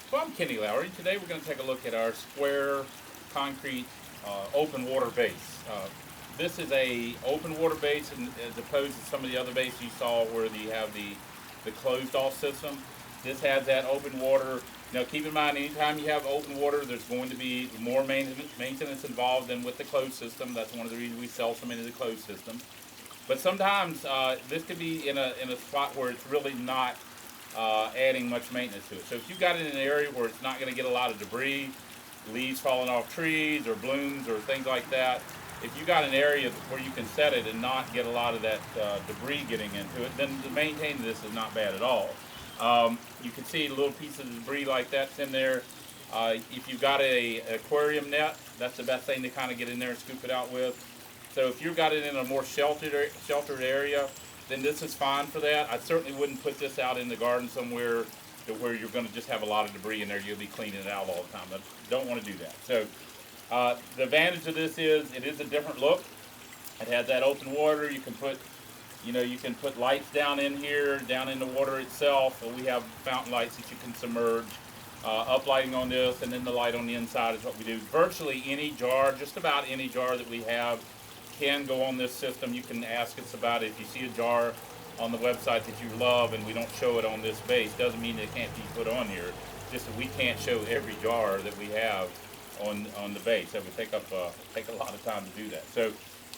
So I'm Kenny Lowry. Today we're going to take a look at our square concrete open water base. This is a open water base, and as opposed to some of the other bases you saw where you have the closed off system. This has that open water. Now keep in mind, anytime you have open water, there's going to be more maintenance involved than with the closed system. That's one of the reasons we sell so many of the closed systems. But sometimes this could be in a spot where it's really not adding much maintenance to it. So if you've got it in an area where it's not going to get a lot of debris, leaves falling off trees or blooms or things like that, if you got an area where you can set it and not get a lot of that debris getting into it, then to maintain this is not bad at all. You can see little pieces of debris like that's in there. If you've got a aquarium net, that's the best thing to kind of get in there and scoop it out with. So if you've got it in a more sheltered area, then this is fine for that. I certainly wouldn't put this out in the garden somewhere where you're going to just have a lot of debris in there. You'll be cleaning it out all the time. I don't want to do that. So the advantage of this is it is a different look. It has that open water. You can put, you can put lights down in here, down in the water itself. We have fountain lights that you can submerge. Uplighting on this, and then the light on the inside is what we do. Virtually any jar, just about any jar that we have, can go on this system. You can ask us about it. If you see a jar on the website that you love and we don't show it on this base, doesn't mean it can't be put on here. Just that we can't show every jar that we have on the base. That would take a lot of time to do that. So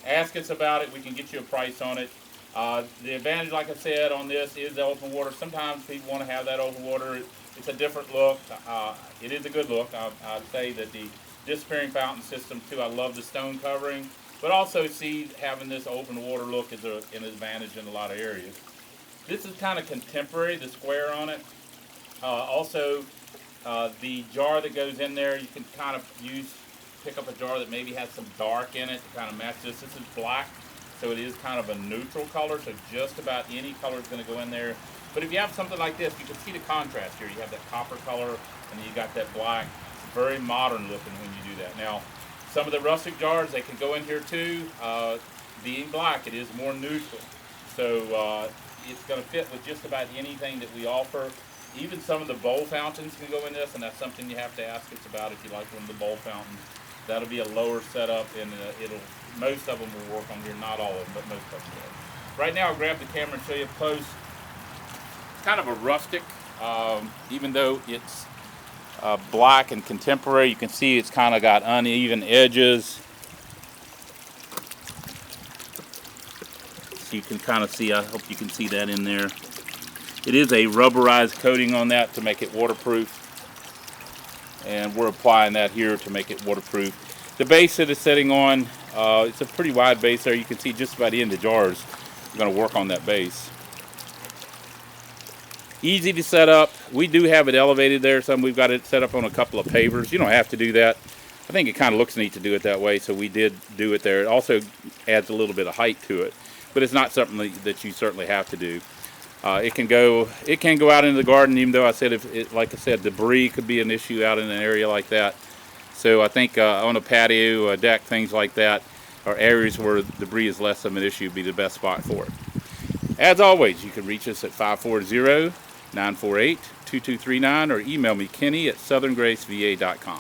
ask us about it. We can get you a price on it. The advantage, like I said, on this is the open water. Sometimes people want to have that open water. It's a different look. It is a good look. I'd say that the disappearing fountain system too, I love the stone covering, but also see having this open water look is an advantage in a lot of areas. This is kind of contemporary, the square on it. Also, the jar that goes in there, you can kind of pick up a jar that maybe has some dark in it to kind of match this. This is black, so it is kind of a neutral color, so just about any color is going to go in there. But if you have something like this, you can see the contrast here. You have that copper color, and then you got that black. It's very modern looking when you do that. Now, some of the rustic jars, they can go in here too. Being black, it is more neutral. So it's going to fit with just about anything that we offer. Even some of the bowl fountains can go in this, and that's something you have to ask us about if you like one of the bowl fountains. That'll be a lower setup, and most of them will work on here. Not all of them, but most of them will. Right now, I'll grab the camera and show you up close. It's kind of a rustic, even though it's black and contemporary. You can see it's kind of got uneven edges. So you can kind of see, I hope you can see that in there. It is a rubberized coating on that to make it waterproof. And we're applying that here to make it waterproof. The base that it's sitting on, it's a pretty wide base there. You can see just about the end of the jars. We're going to work on that base. Easy to set up. We do have it elevated there. We've got it set up on a couple of pavers. You don't have to do that. I think it kind of looks neat to do it that way, so we did do it there. It also adds a little bit of height to it, but it's not something that you certainly have to do. It can go out into the garden, even though I said like I said, debris could be an issue out in an area like that. So I think on a patio, a deck, things like that, or areas where debris is less of an issue, would be the best spot for it. As always, you can reach us at 540-948-2239 or email me, Kenny at southerngraceva.com.